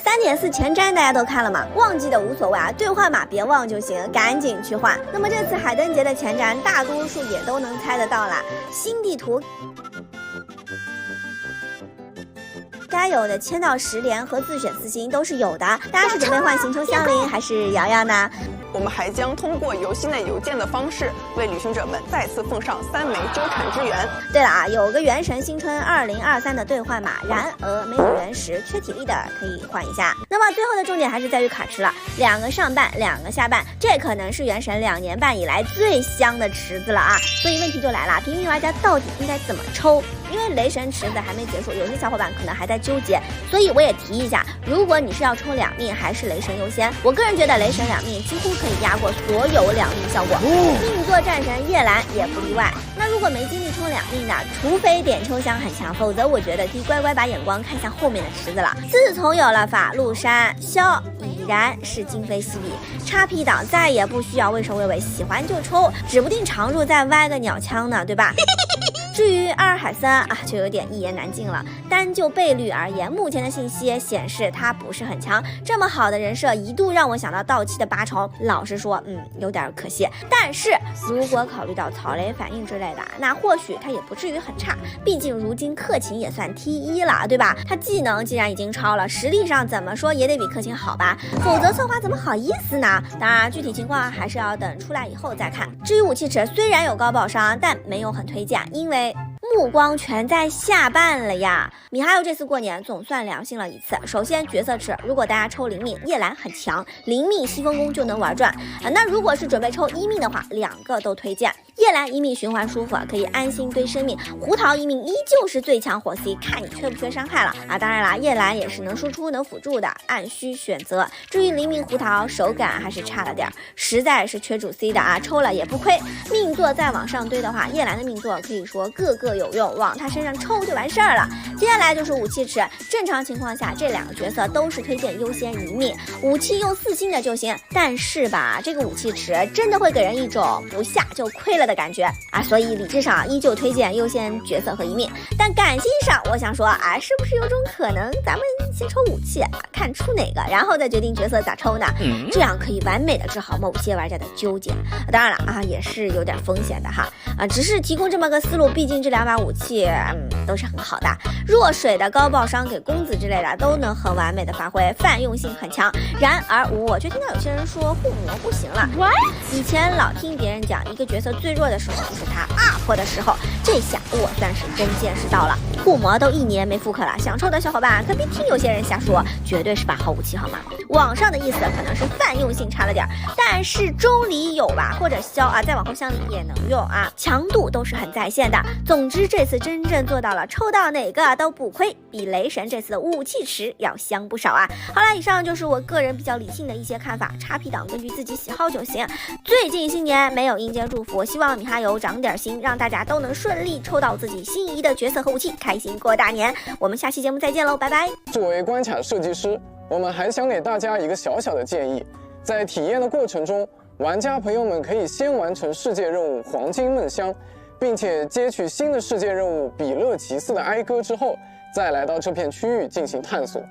3.4前瞻大家都看了吗？忘记的无所谓啊，兑换码别忘就行，赶紧去换。那么这次海灯节的前瞻，大多数也都能猜得到啦。新地图该有的签到10连和自选4星都是有的。大家是准备换行充香菱还是瑶瑶呢？我们还将通过游戏内邮件的方式，为旅行者们再次奉上3枚周产之源。对了啊，有个原神新春2023的兑换码，然而没有原石，缺体力的可以换一下。那么最后的重点还是在于卡池了，2个上半，2个下半，这可能是原神2年半以来最香的池子了啊！所以问题就来了，平民玩家到底应该怎么抽？因为雷神池子还没结束，有些小伙伴可能还在纠结，所以我也提一下，如果你是要抽2命还是雷神优先，我个人觉得雷神2命几乎可以压过所有2命效果，命座战神叶兰也不例外。那如果没精力抽2命的，除非点抽箱很强，否则我觉得可以乖乖把眼光看向后面的池子了。自从有了法陆山萧，已然是今非昔比，叉 P 党再也不需要畏首畏尾，喜欢就抽，指不定常驻再歪个鸟枪呢，对吧？至于阿尔海森啊，就有点一言难尽了。单就倍率而言，目前的信息显示他不是很强。这么好的人设，一度让我想到到期的8重。老实说，有点可惜。但是如果考虑到草雷反应之类的，那或许他也不至于很差。毕竟如今克勤也算 T1 了，对吧？他技能既然已经超了，实力上怎么说也得比克勤好吧？否则策划怎么好意思呢？当然，具体情况还是要等出来以后再看。至于武器池，虽然有高爆伤，但没有很推荐，因为目光全在下半了呀。米哈游这次过年总算良心了一次。首先角色池，如果大家抽0命，叶兰很强，0命西风宫就能玩转那如果是准备抽1命的话，2个都推荐。叶兰1命循环舒服，可以安心堆生命。胡桃1命依旧是最强火 C， 看你缺不缺伤害了啊。当然啦，叶兰也是能输出能辅助的，按需选择。至于0命胡桃，手感还是差了点，实在是缺主 C 的啊，抽了也不亏。命座再往上堆的话，叶兰的命座可以说个个有用，往他身上抽就完事儿了。接下来就是武器池，正常情况下这2个角色都是推荐优先1命，武器用4星的就行。但是吧，这个武器池真的会给人一种不下就亏了的感觉啊，所以理智上依旧推荐优先角色和1命。但感性上，我想说啊，是不是有种可能，咱们先抽武器看出哪个，然后再决定角色咋抽呢？这样可以完美的治好某些玩家的纠结。当然了啊，也是有点风险的哈只是提供这么个思路，毕竟这2把武器都是很好的，弱水的高爆伤给公子之类的都能很完美的发挥，泛用性很强。然而我却听到有些人说护魔不行了。以前老听别人讲，一个角色最弱的时候就是他 up 的时候，这下我算是真见识到了。护魔都1年没复刻了，想抽的小伙伴可别听有些人瞎说，绝对是把好武器好吗？网上的意思可能是泛用性差了点，但是中里有吧，或者消再往后相里也能用强度都是很在线的。总之这次真正做到了抽到哪个都不亏，比雷神这次的武器池要香不少好了，以上就是我个人比较理性的一些看法，叉 P 党根据自己喜好就行。最近新年没有阴间祝福，希望米哈游长点心，让大家都能顺利抽到自己心仪的角色和武器，开心过大年。我们下期节目再见喽，拜拜。作为关卡设计师，我们还想给大家一个小小的建议，在体验的过程中，玩家朋友们可以先完成世界任务黄金梦乡，并且接取新的世界任务比勒奇斯的哀歌之后，再来到这片区域进行探索。